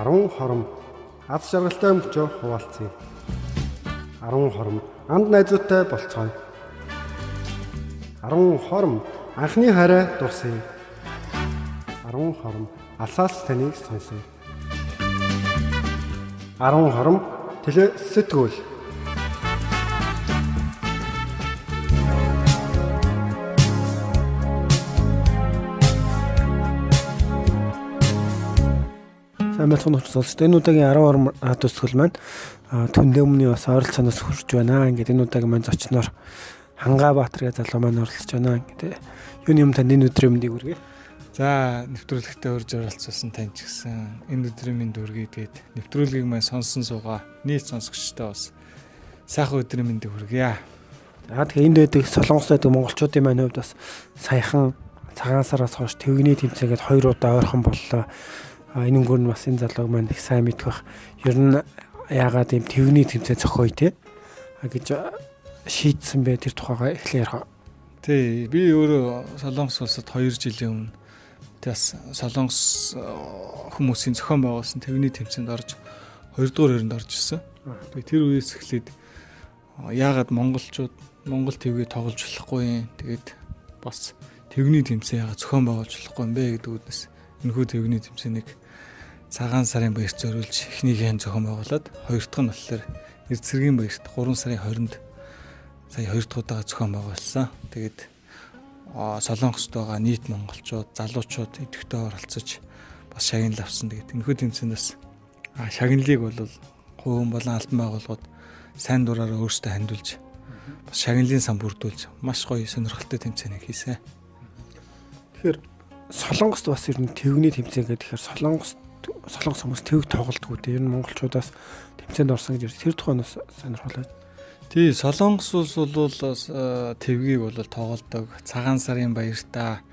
10 хором аз жаргалтай мөчөө хуваалцъя. 10 хором анд найзуудтай болцгоё. 10 хором анхны хараа дурсъя. 10 хором алсаас таныг сонсъё. 10 хором теле сэтгүүл. Сайн байна уу сонсогч. Энэ удаагийн 10 хором төсгөл маань түндэ өмнө бас ойролцооноос хүрч байна. Ингээд энэ удаагийн маань зочноор Хангаабаатар гэх залуу маань оролцож байна. Ингээд юуны юм танд энэ өдрийн мэндийг хүргэе. За нэвтрүүлэгтээ урьж оролцсон тань ч гэсэн энэ өдрийн мэнд хүргэе. Тэгээд нэвтрүүлгийг маань сонсон суугаа нийт сонсогчтой бас сайхан өдрийн мэндийг хүргэе. За тэгэхээр энд байдаг Солонгос байдаг монголчуудын маань хувьд бас саяхан цагаан сараас хойш твэгний тэмцээгээд 2 удаа ойрхон боллоо. Энэ өнгөр нь бас энэ залууг маань их сайн мэдэх бах. Ер нь яагаад ийм твэгний тэмцээн зохиоё те гэж шийдсэн бэ, тэр тухайгаа эхлэе ярих. Тий, би өөрөө Солонгос улсад 2 жилийн өмнө бас Солонгос хүмүүсийн зохион байгуулсан твэгний тэмцээнд орж 2 дугаар өрөнд орж ирсэн. Тэгээ тэр үеэс эхлээд яагаад монголчууд монгол твгээ тоглож болохгүй юм. Тэгээд бас твэгний тэмцээн яагаад зохион байгуулж болохгүй юм бэ гэдэг үднэс энэхүү твэгний тэмцээнийг цагаан сарын баярт зориулж эхнийхэн зохион байгуулад хоёр дахь нь болохоор Эрдсэргийн баярт 3 сарын 20-нд сая 2 дахь удаа зохион байгуулсан. Тэгээд Солонгост байгаа нийт монголчууд, залуучууд идэвхтэй оролцож бас шагнал авсан. Тэгээд энэхүү тэмцээнээс шагналыг бол хувийн болон албан байгууллагууд сайн дураараа өөрсдөө хандуулж бас шагналын сан бүрдүүлж маш гоё сонирхолтой тэмцээнийг хийсэн. Тэгэхээр Солонгост бас ер нь твэгний тэмцээн гэдэг. Тэгэхээр Солонгос хүмүүс твэг тоглолтгүй дээ. Ер нь монголчуудаас тэмцээнд орсон гэж тэр тухайнаас сонирхолтой. Тий, Солонгос улс бол твгийг бол тоглодог. Цагаан сарын баяртаа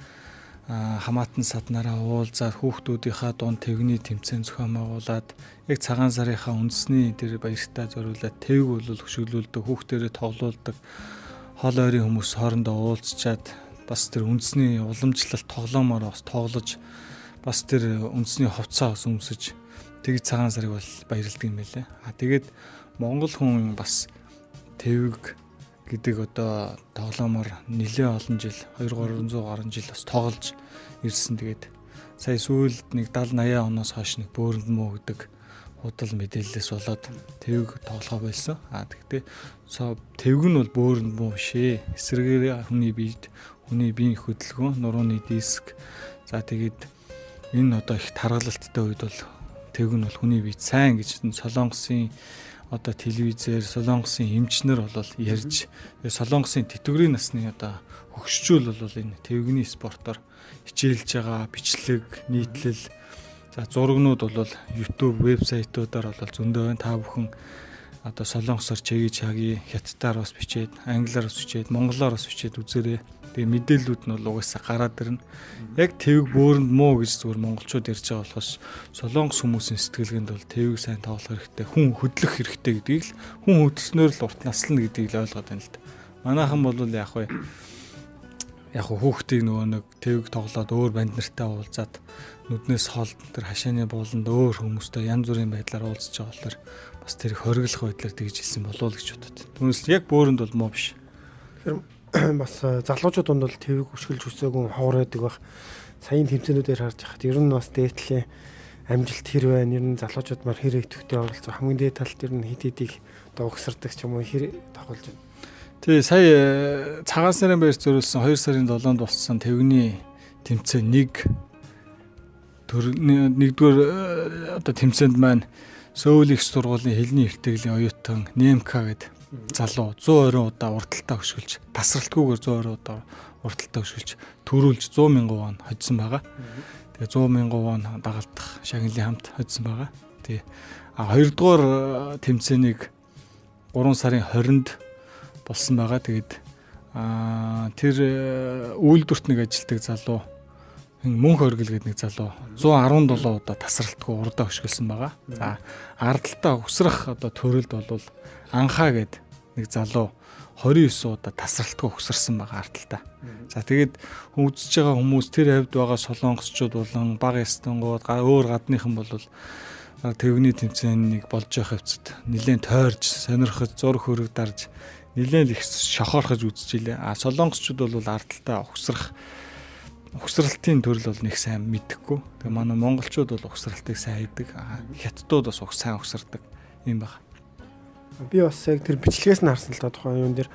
хамаатан саднараа уулзаад хүүхдүүдийнхаа дунд твэгний тэмцээн зохион байгуулад яг цагаан сарынхаа үндэсний тэр баяртаа зориулаад твэг бол хөшөглүүлдэг, хүүхдээрээ тоглуулдаг. Хол ойрын хүмүүс хоорондоо уулзчаад бас тэр үндэсний уламжлалт тоглоомоор бас тоглож бас тэр үндэсний хувцас бас өмсөж тэг цагаан сарыг бол баярлдаг юм байлээ. Тэгээд монгол хүн бас твэг гэдэг одоо тоглоомоор нэлээд олон жил 200-300 гаруй жил бас тоглож ирсэн. Тэгээд сая сүүлд нэг 70-80 оноос хойш нэг бөөрөнд мөө гэдэг худал мэдээлэлээс болоод твэг тоглохоо болсон. Тэгтээ твэг нь бол бөөрөнд мөө бишээ. Эсрэгээр хүний биеийн хөдөлгөөн, нурууны диск. За тэгээд энэ одоо их таргалалттай үед бол твэг нь бол хүний биед сайн гэж Солонгосын одоо телевизээр Солонгосын эмчнэр бол ярьж Солонгосын тэтгэврийн насны одоо хөгшчүүл бол энэ твэгний спортоор хичээлж байгаа бичлэг, нийтлэл, за зурагнууд бол YouTube вебсайтуудаар бол зөндөө байна. Та бүхэн одоо Солонгосоор чаги хятадаар бас бичээд, англиар бас бичээд, монголоор бас бичээд үзээрэй. Тэгээ мэдээллүүд нь бол угаасаа гараад ирнэ. Яг твэг бөөрөнд муу гэж зүгээр монголчууд ярьж байгаа болохоос Солонгос хүмүүсийн сэтгэлгээнд бол твэг сайн тоглох хэрэгтэй, хүн хөдлөх хэрэгтэй гэдгийг л хүн хөдөлснөөр л урт наслна гэдгийг л ойлгоод байна л да. Манайхан бол яг хүүхдийг нөгөө нэг твэг тоглоод өөр банд нартай уулзаад нүднээс хол тэр хашааны бууланд өөр хүмүүстэй янз бүрийн байдлаар уулзж байгаа болохоор бас тэр хориглох байдлаар тэгж хэлсэн болов уу гэж бодод. Түүнээс яг бөөрөнд бол муу биш. Тэгэхээр бас залуучууд донд бол твэг өшгөлж өсөөгүй ховор байдаг бах. Саяын тэмцээнүүдээр харж хахад ер нь бас дээдлийн амжилт хэр байна. Ер нь залуучууд мар хэр идэвхтэй оролцоо хамгийн дээд талд ер нь хидийг одоо угсардаг ч юм уу хэр тоглож байна. Тий, сая цагаан сарын баяр зориулсан 2 сарын 7-нд болсон твэгний тэмцээн нэгдүгээр одоо тэмцээнд маань Сөүл их сургуулийн хэлний эвтэйглийн оюутан Немка гэдэг залуу 120 удаа урталтаа хөшгөлж, тасралтгүйгээр 120 удаа урталтаа хөшгөлж төрүүлж 100,000 вон хоцсон байгаа. Тэгээ 100,000 вон дагалдах шагналын хамт хоцсон байгаа. Тэгээ 2 дугаар тэмцээнийг 3 сарын 20-нд болсон байгаа. Тэгээд тэр үйлдвэрт нэг ажилтдаг залуу мөнх оргил гэдэг нэг залуу 117 удаа тасралтгүй урдаа хөшгөлсөн байгаа. За ардалтаа өсрөх одоо төрөлд бол анхаа гэдэг нэг залуу 29 удаа тасралтгүй хөсөрсөн байгаа ардалтаа. За тэгээд үзэж байгаа хүмүүс тэр хавьд байгаа солонгосчууд болон бага ястангууд өөр гадныхан бол Тэвгний тэмцээнийг болж явах хавцад нэлээд тойрж, сонирхож, зур хөрөг дарж нэлээд их шохоорхож үзчихлээ. Солонгосчууд бол ардталтаа угсралтын төрөл бол нэг сайн мэдэхгүй. Тэгээ манай монголчууд бол угсралтыг сайн хийдэг. Хятадууд бас сайн угсардаг юм байна. Би бас яг тэр бичлэгээс нь харсан л та тухайн юм дээр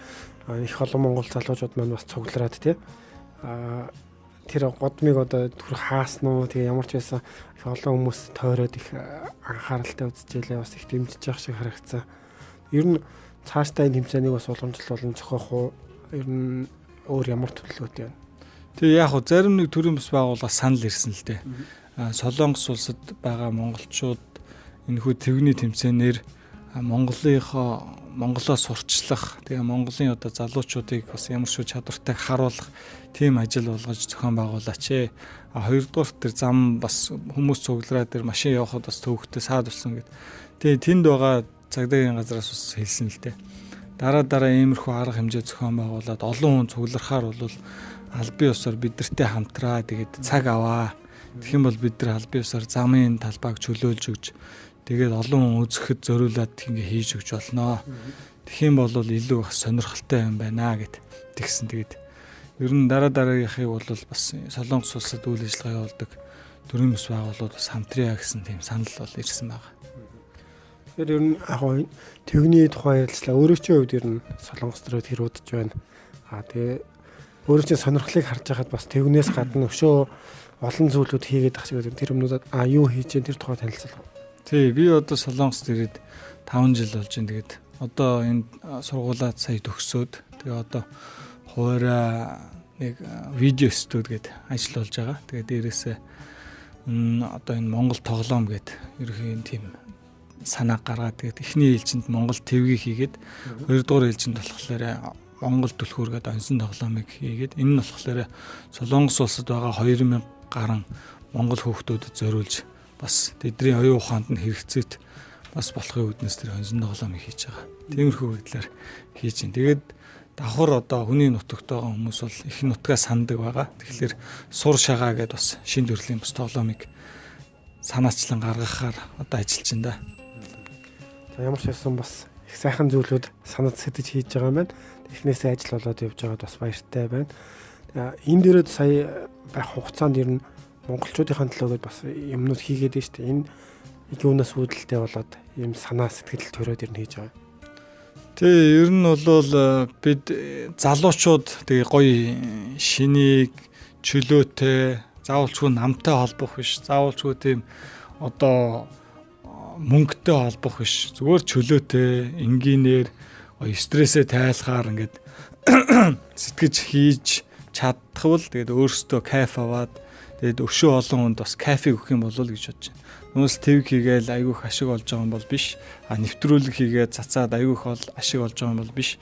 их олон монгол залуучууд маань бас цуглараад тий. Тэр годмыг одоо түр хаасан уу тэгээ ямар ч байсан их олон хүмүүс тойроод их анхааралтай үзчихлээ, бас их дэмжиж явах шиг харагдсан. Ер нь цаашдаа энэ тэмцээнийг бас уламжлал зохиох уу? Ер нь өөр ямар төлөвлөгөөтэй байна? Тэгээ яг хөө зарим нэг төрлийн бас байгууллага санал ирсэн л дээ. Солонгос улсад байгаа монголчууд энэхүү тэвгний тэмцээнээр Монголоос сурчлах, тэгээ Монголын одоо залуучуудыг бас ямар шүү чадвартай харуулах тийм ажил болгож зохион байгуулаач. Хоёрдугаар тэр зам бас хүмүүс цуглараад тэр машин явахад бас төвөгтэй саад болсон гэд. Тэгээ тэнд байгаа цагдаагийн газраас бас хэлсэн л дээ. Дараа иймэрхүү арга хэмжээ зохион байгуулад олон хүн цуглархаар бол албан ёсоор бидэртэй хамтраа тэгээд цаг аваа. Тэгэх юм бол бид нар албан ёсоор замын талбайг чөлөөлж өгч тэгээд олон хүн үзэхэд зориулаад ингэ хийж өгч болно. Тэгэх юм бол илүү их сонирхолтой юм байна гэд тэгсэн. Тэгээд ер нь дараагийнхыг бол бас Солонгос улсад үйл ажиллагаа явуулдаг төрийн бас байгууллагууд бас хамтраа гэсэн тийм санал бол ирсэн байна. Тэгэхээр ер нь яг тэгний тухай ярилцлаа. Өөрөө чинь хувьд ер нь Солонгос төрөд хэрүүдж байна. Тэгээ өөрөө чинь сонирхлыг харж байхад бас тэгнээс гадна өшөө олон зүйлүүд хийгээд ах шиг тэр юмнуудад юу хийж дээ тэр тухай танилцуулах. Тий, би одоо Солонгост ирээд 5 жил болж байна. Тэгээд одоо энэ сургуулаад сая төгсөөд тэгээ одоо хуваараа нэг видео студ гээд ажил болж байгаа. Тэгээд дээрээсээ одоо энэ Монгол тоглоом гээд ерөнхийн тийм санаа гаргаад тэгээд эхний ээлжинд Монгол твгийг хийгээд хоёрдугаар ээлжинд болохоор Монгол түлхүүр гээд онсон тоглоомыг хийгээд энэ нь болохоор Солонгос улсад байгаа 2000 гаруй Монгол хүүхдүүдэд зориулж бас тэдний оюун ухаанд нь хэрэгцээт бас болохын үүднээс тэр онсон тоглоомыг хийж байгаа. Тиймэрхүү байдлаар хийж байна. Тэгээд давхар одоо хүний нутагт байгаа хүмүүс бол их нутгаа санддаг байгаа. Тэгэхээр сур шагаа гэдээ бас шинэ төрлийн бас тоглоомыг санаачлан гаргахаар одоо ажиллаж байна да. За ямар ч байсан бас их сайхан зүйлүүд санаад сэтэж хийж байгаа юм байна. Эхнээсээ ажил болоод явж байгаад бас баяртай байна. Энэ дээрээ сая байх хугацаанд ер нь монголчуудын төлөөд бас юмнууд хийгээд байна шүү дээ. Энэ юунаас үүдэлтэй болоод ийм санаа сэтгэл төрөөд ер нь хийж байгаа. Тэгээ ер нь бол бид залуучууд тэгээ гоё шинийг чөлөөтэй заавалчгүй намтай холбох биш. Заавалчгүй тийм одоо мөнгөтэй холбох биш. Зүгээр чөлөөтэй, энгийнээр гоё стрессээ тайлахаар ингээд сэтгэж хийж чадхвал тэгээд өөрөөсөө кайф аваад тэгээд өшөө олон хүнд бас кайф өгөх юм болов гэж бодож байна. Нүүс твг хийгээл айгүйх ашиг олж байгаа юм бол биш. Нэвтрүүлэг хийгээд цацаад айгүйх бол ашиг олж байгаа юм бол биш.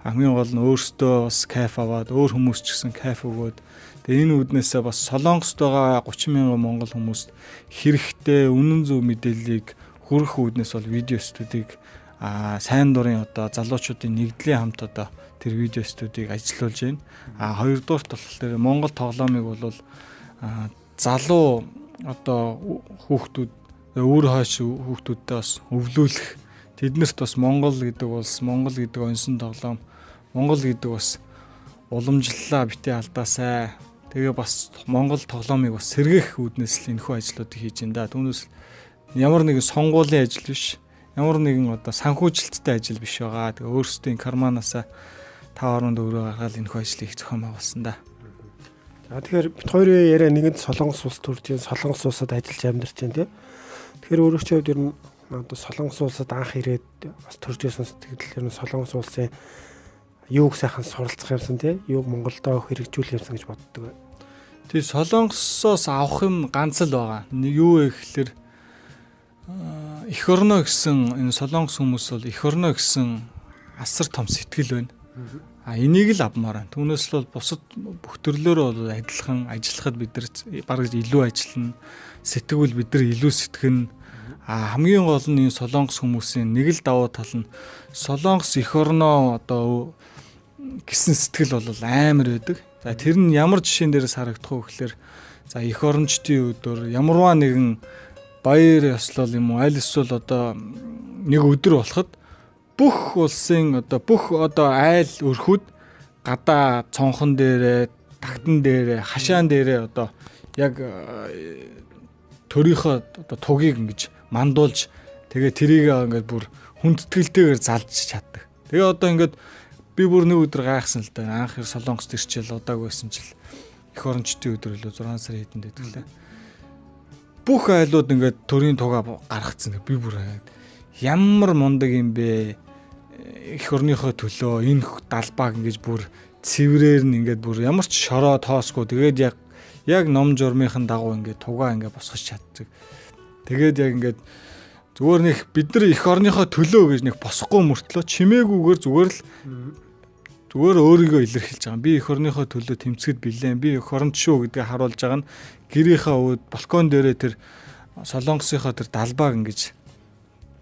Хамгийн гол нь өөрөөсөө бас кайф аваад өөр хүмүүс ч гэсэн кайф өгөөд тэгээд энэ үүднээсээ бас Солонгост байгаа 30 мянган монгол хүмүүст хэрэгтэй үнэн зөв мэдээллийг хүргэх үүднээс бол видео студийг сайн дурын одоо залуучуудын нэгдлийн хамт одоо тэр видео студийг ажиллуулж байна. Хоёрдугаарт болохоор Монгол тоглоомыг бол залуу одоо хүүхдүүд өөр хойш хүүхдүүдтэй бас өвлүүлэх тэднэрт бас Монгол гэдэг улс, Монгол гэдэг онсон тоглоом, Монгол гэдэг бас уламжлалаа битээ алдаасай. Тэгээ бас Монгол тоглоомыг бас сэргээх үүднээс л энэхүү ажлуудыг хийж байна да. Түүнээс ямар нэгэн сонгуулийн ажил биш, ямар нэгэн одоо санхүүжилттэй ажил биш байгаа. Тэгээ өөрсдийн карманаасаа 5.4 гаргаад энэхүү ажлыг зохион байгуулсан да. За тэгэхээр бид хоёрын яриа нэгэнд Солонгос улс төрж, Солонгос улсад ажиллаж амьдарч байна тийм. Тэгэхээр өөрөө ч хувьд ер нь одоо Солонгос улсад анх ирээд бас төрж ирсэн сэтгэл ер нь Солонгос улсын юуг сайхан суралцах юмсан тийм, юуг Монголдоо хэрэгжүүлэх юмсан гэж боддог. Тэгээ Солонгосоос авах юм ганц л байгаа. Юу вэ гэхээр эх орно гэсэн энэ Солонгос хүмүүс бол эх орно гэсэн асар том сэтгэл байна. Энийг л авмаар байна. Түүнээс л бусад бүх төрлөөрөө бол адилхан ажиллахад бид нар бараг илүү ажиллана. Сэтгэвэл бид нар илүү сэтгэнэ. Хамгийн гол нь энэ Солонгос хүмүүсийн нэг л давуу тал нь Солонгос эх орноо одоо гэсэн сэтгэл бол амар байдаг. За тэр нь ямар жишээн дээрээс харагдах вэ гэхээр за эх орончдын өдөр ямарваа нэгэн баяр ёслол юм уу аль эсвэл одоо нэг өдөр болоход бүх улсын одоо бүх одоо айл өрхүүд гадаа цонхон дээрээ, тагтан дээрээ, хашаан дээрээ одоо яг төрийнхөө одоо тугийг ингэж мандуулж тэгээ тэрийг ингээд бүр хүндэтгэлтэйгээр залж чаддаг. Тэгээ одоо ингээд би бүр нэг өдөр гайхсан л да. Анх Солонгост ирчээл удаагүй байсан чил эх орончдын өдөр лөө 6 сарын хэдэнд байдаг лээ. Бүх айлууд ингээд төрийн тугаа гаргацсан. Би бүр ямар мундаг юм бэ? Эх орныхоо төлөө энэ далбааг ингэж бүр цэврээр нь ингээд бүр ямар ч шороо тоосгүй тэгээд яг ном журмынхын дагуу ингээд тугаа ингээд босгож чаддаг. Тэгээд яг ингээд зүгээр нэг бид нар эх орныхоо төлөө гэж нэг босхгүй мөртлөө чимээгүйгээр зүгээр өөрийгөө илэрхийлж байгаа. Би эх орныхоо төлөө тэмцэхэд билээ. Би эх оронд шүү гэдгийг харуулж байгаа нь гэрийнхаа үүд балкон дээрээ тэр Солонгосынхоо тэр далбааг ингэж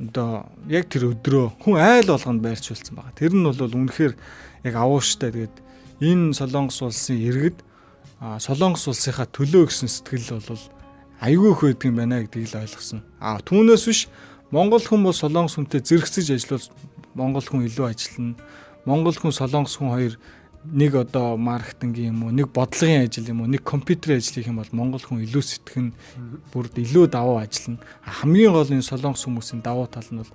одоо яг тэр өдрөө хүн айл болгонд байрчулсан байгаа. Тэр нь бол үнэхээр яг авууштай. Тэгээд энэ Солонгос улсын иргэд Солонгос улсынхаа төлөө гэсэн сэтгэл бол айгүй их байдаг юм байна гэдгийг л ойлгосон. Түүнээс биш Монгол хүн бол Солонгос хүнтэй зэрэгцэж ажиллавал Монгол хүн илүү ажиллана. Монгол хүн Солонгос хүн хоёр нэг одоо маркетингийн юм уу, нэг бодлогын ажил юм уу, нэг компьютерийн ажил хийх юм бол Монгол хүн илүү сэтгэн бүр илүү давуу ажиллана. Хамгийн гол энэ Солонгос хүмүүсийн давуу тал нь бол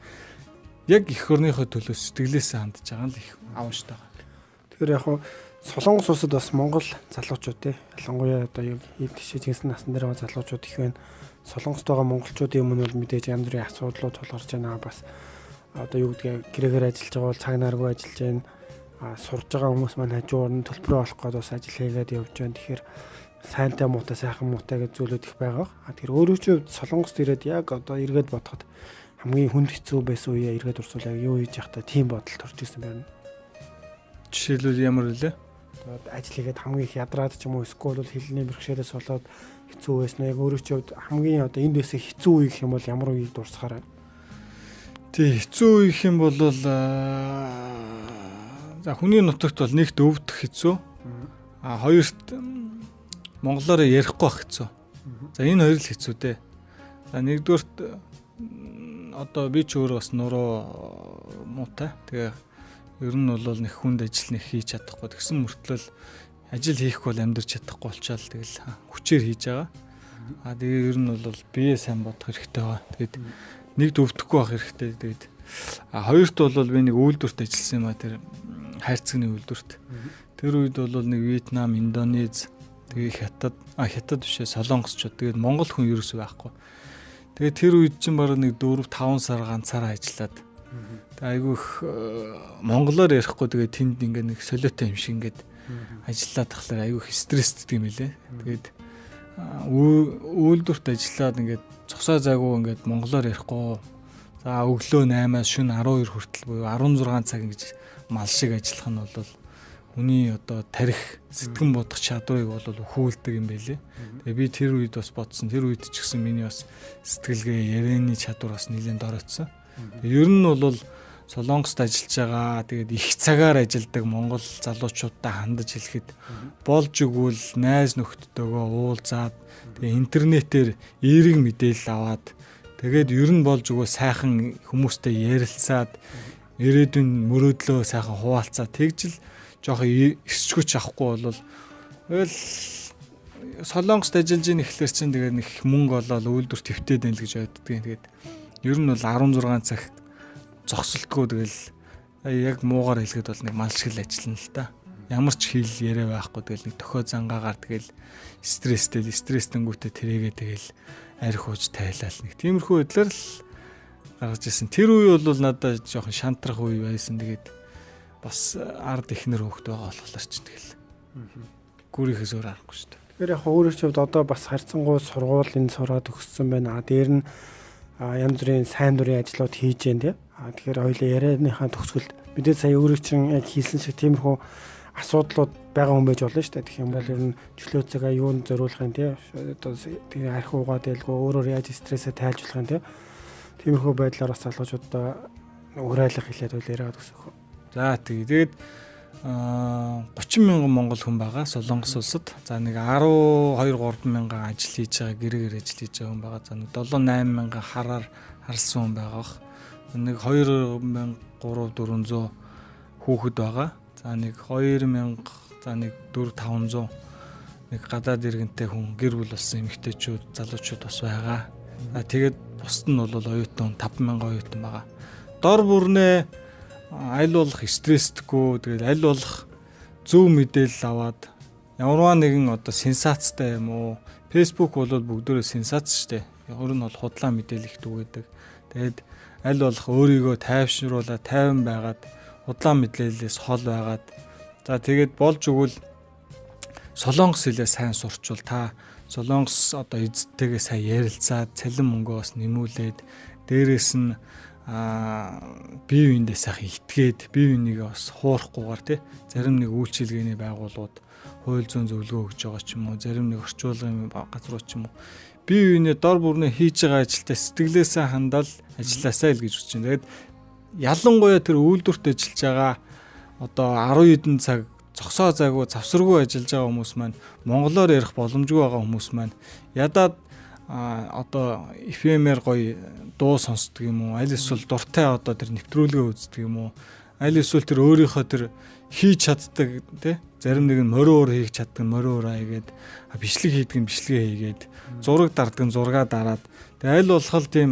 яг эх орныхоо төлөө сэтгэлээсээ хандж байгаа л их авууштай байгаа. Тэгэхээр яг хуу Солонгос улсад бас Монгол залуучууд те ялангуяа одоо яг ив тишээ зинсэн насны дээр байгаа залуучууд их байна. Солонгост байгаа монголчуудын өмнө бол мэдээж янз бүрийн асуудлууд тулгарч байна. Бас одоо юу гэдгийг гэрээгээр ажиллаж байгаа бол цаг наргүй ажиллаж байна. Сурж байгаа хүмүүс маань хажуугаар нь төлбөрөө олох гээд бас ажил хийгээд явж байна. Тэгэхээр сайнтай муутай сайхан муутай гэж зүйлүүд их байгаа. Тэгэхээр өөрөө ч Солонгост ирээд яг одоо эргээд бодоход хамгийн хүнд хэцүү байсан үеэ эргээд урсуул яг юу хийж явахдаа тийм бодол төрж ирсэн байна. Жишээлбэл ямар вэ? Ажил хийгээд хамгийн их ядраад ч юм уу эсвэл хэлний бэрхшээлээс болоод хэцүү байсан. Яг өөрөө ч хамгийн одоо энд байсан хэцүү үе гэх юм бол ямар үеийг дурсахаараа. Тий хэцүү үе гэх юм бол за хүний нутагт бол нэгт өвдөх хэцүү. Хоёрт монголоор ярихгүй байх хэцүү. За энэ хоёр л хэцүү дээ. За нэгдүгээрт одоо би ч өөрөө бас нуруу муутай. Тэгээ ер нь бол нэг хүнд ажил нэг хийж чадахгүй. Тэгсэн мөртлөө ажил хийхгүй бол амьдрч чадахгүй болчаал тэгэл хүчээр хийж байгаа. Тэгээ ер нь бол бие сайн бодох хэрэгтэй байгаа. Тэгээд нэгд өвдөхгүй байх хэрэгтэй. Тэгээд хоёрт бол би нэг үйлдвэрт ажилласан юм а тэр хайрцагны үйлдвэрт. Тэр үед бол нэг Вьетнам, Индонез, тэгээ хятад бишээ Солонгосчууд тэгээд монгол хүн ерөөсөө байхгүй. Тэгээд тэр үед чинь бараг нэг 4-5 сар ганцаараа ажиллаад. Тэгээд айгүй их монголоор ярихгүй тэгээд тэнд ингээд нэг солиотой юм шиг ингээд ажиллаад тахлаар айгүй их стресстэй юм лээ. Тэгээд үйлдвэрт ажиллаад ингээд цогсоо зайгүй ингээд монголоор ярихгүй. За өглөө 8-аас шөнө 12 хүртэл буюу 16 цаг ингэж мал шиг ажиллах нь бол хүний одоо тарих сэтгэн бодох чадварыг бол өхүүлдэг юм байлээ. Тэгээ би тэр үед бас бодсон. Тэр үед ч гэсэн миний бас сэтгэлгээ ярианы чадвар бас нэлээд доройтсон. Ер нь бол Солонгост ажиллаж байгаа. Тэгээд их цагаар ажилладаг монгол залуучуудтай хандаж хэлэхэд болж игвэл найз нөхдөдөө уулзаад тэгээ интернетээр эерэг мэдээлэл аваад тэгээд ер нь болж игвэл сайхан хүмүүстэй ярилцаад ирээдүйн мөрөөдлөө сайхан хуваалцаа тэгжил жоохон эрсчгүч авахгүй бол Солонгост ажиллаж ийн ихлээр чинь тэгээд нэг мөнгө олоод үйлдвэр твтээд байл гэж боддгийн. Тэгээд ер нь бол 16 цаг зогсолтгүй тэгэл яг муугаар хэлгээд бол нэг мал шиг л ажиллана л та. Ямар ч хэл яриа байхгүй тэгэл нэг төхөө зангаагаар тэгэл стресстэнүүтээ тэрээгээ тэгэл арх ууж тайлал нэг тиймэрхүү байдлаар л гаргаж ирсэн. Тэр үе бол надад жоохон шантрах үе байсан. Тэгээд бас ард ихнэр хөөхт байгаа болохоор ч тэгэл гүрийнхээс өөр аргагүй шүү дээ. Тэгэхээр яг өөрөө ч одоо бас харьцангуй сургуулийн сураад өгсөн байна. Дээр нь янз бүрийн сайн дурын ажлууд хийж гэн тий. Тэгэхээр хоёулаа ярианыхаа төгсгөлд мэдээ сая өөрөө чинь яг хийсэн шиг тиймэрхүү асуудлууд байгаа хүн байж болно шүү дээ. Тэгэх юм бол ер нь чөлөө цагаа юунд зориулахын тий. Одоо тэгээ арх уугаад байлгүй өөрөөр яаж стрессээ тайлжуулахын тий. Тиймэрхүү байдлаар бас залуучуудаа уриалах хэлээд үл яриад өгсөх. За тэгээд 30 мянган монгол хүн байгаа Солонгос улсад. За нэг 12-3 мянган ажил хийж байгаа, гэр ажил хийж байгаа хүн байгаа. За нэг 7-8 мянган харсан хүн байгаа. Нэг 2300-400 хүүхэд байгаа. За нэг 2000, за нэг 400-500 нэг гадаад иргэнтэй хүн, гэр бүл болсон эмэгтэйчүүд, залуучууд бас байгаа. За тэгээд бусд нь бол оюутан 5000 оюутан байгаа. Дор бүрнээ аль болох стресстэйгүй, тэгээд аль болох зөв мэдээлэл аваад ямарваа нэгэн одоо сенсацтай юм уу? Facebook бол бүгдөө сенсац шүү дээ. Өөр нь бол худлаа мэдээлэл их түгээдэг. Тэгээд аль болох өөрийгөө тайвшруулаад тайван байгаад худлаа мэдээллээс хол байгаад за тэгээд болж өгвөл Солонгос хэлээ сайн сурчвал та Солонгос одоо эзэдтэйгээ сайн ярилцаад цалин мөнгөө бас нэмүүлээд дээрээс нь бие биендээ сайхан итгээд бие бинийгээ бас хуурахгүйгээр тий зарим нэг үйлчилгээний байгууллагууд хууль зүйн зөвлөгөө өгж байгаа ч юм уу, зарим нэг орчуулгын газрууд ч юм уу бие биенээ дор бүрнээ хийж байгаа ажилдаа сэтгэлээсээ хандаад ажилласаа л гэж үзэж байна. Тэгээд ялангуяа тэр үйлдвэрт ажиллаж байгаа одоо 10 хэдэн цаг зогсоо зайгүй завсаргүй ажиллаж байгаа хүмүүс маань монголоор ярих боломжгүй байгаа хүмүүс маань ядаад одоо FM-ээр гоё дуу сонсдог юм уу, аль эсвэл дуртай одоо тэр нэвтрүүлгээ үздэг юм уу, аль эсвэл тэр өөрийнхөө тэр хийж чаддаг тий зарим нэг нь мориор хийж чаддаг нь мориороо хийгээд бичлэг хийдэг нь бичлэгээ хийгээд зураг дарддаг нь зургаа дараад тэгээ аль болох тийм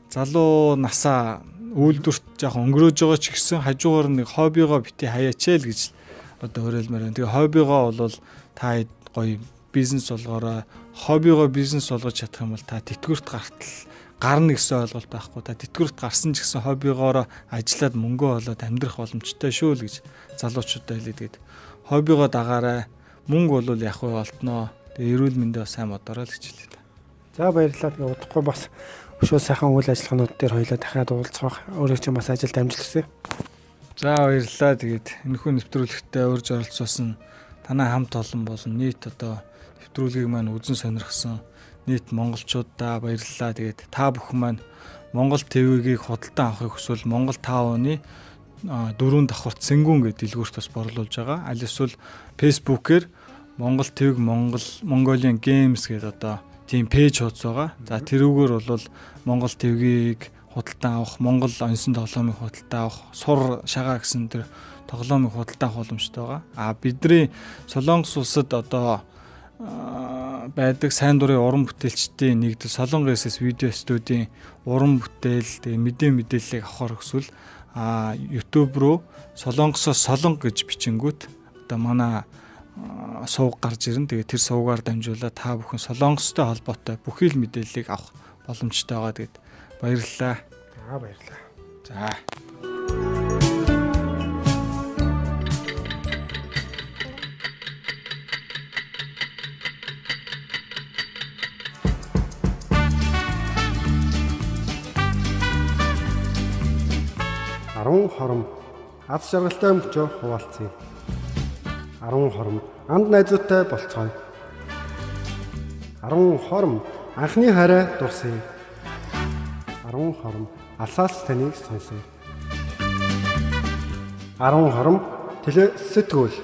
залуу насаа үйлдвэрт жоохон өнгөрөөж байгаа ч гэсэн хажуугаар нэг хоббигоо бити хаяачаа л гэж одоо хөрөлмөр. Тэгээ хоббигоо бол та гоё бизнес болгоорой. Хоббигоо бизнес болгож чадах юм бол та тэтгэврт гарна гэсэн ойлголт байхгүй. Та тэтгэврт гарсан ч гэсэн хоббигоороо ажиллаад мөнгөө олоод амьдрах боломжтой шүү л гэж залуучуудаа хэлээд хоббигоо дагаарай. Мөнгө бол яг уу олтноо. Тэгээ эрүүл мэндээ сайн бодорой л гэж хэлээ. За баярлалаа. Тэгээ удахгүй бас өшөө сайхан үйл ажиллагаанууд дээр хоёлаа дахиад уулзах. Өөрөө ч бас ажилд амжилт хүсье. За баярлалаа. Тэгээд энэхүү нэвтрүүлэгтээ урьж оролцсон танай хамт олон болон нийт одоо нэвтрүүлгийг маань үзэн сонирхсан нийт монголчуудаа баярлалаа. Тэгээд та бүхэн маань Монгол ТV-ийг худалдан авахыг хүсвэл Монгол 5 оны 4 давхарт сэнгүүн гэдэг дэлгүүрт бас борлуулж байгаа. Аль эсвэл Facebook-ээр Монгол ТV Mongolian Games гэдэг одоо тийм пэйж хуудас байгаа. За тэрүүгээр бол Монгол ТV-ийг худалдан авах, Монгол онсон тоглоомыг худалдан авах, сур шагаа гэсэн тэр тоглоомыг худалдан авах боломжтой байгаа. Бидний Солонгос улсад одоо байдаг сайн дурын уран бүтээлчдийн нэгдэл Солонгос видео студийн уран бүтээл тэгээ мэдээллийг авахар хүсвэл YouTube руу Солонгосоос солонго гэж бичингүүт одоо манай сувг гарч ирнэ. Тэгээ тэр сувгаар дамжуулаад та бүхэн Солонгостой холбоотой бүхий л мэдээллийг авах боломжтой байгаа. Тэгээд баярлалаа. За баярлалаа. За. Арван хором аз жаргалтай мөчөө хуваалцъя. 10 хором анд найзуудтай болцгоё. 10 хором анхны хараа дурсъя. 10 хором алсаас таныг сонсъё. 10 хором телесэтгүүл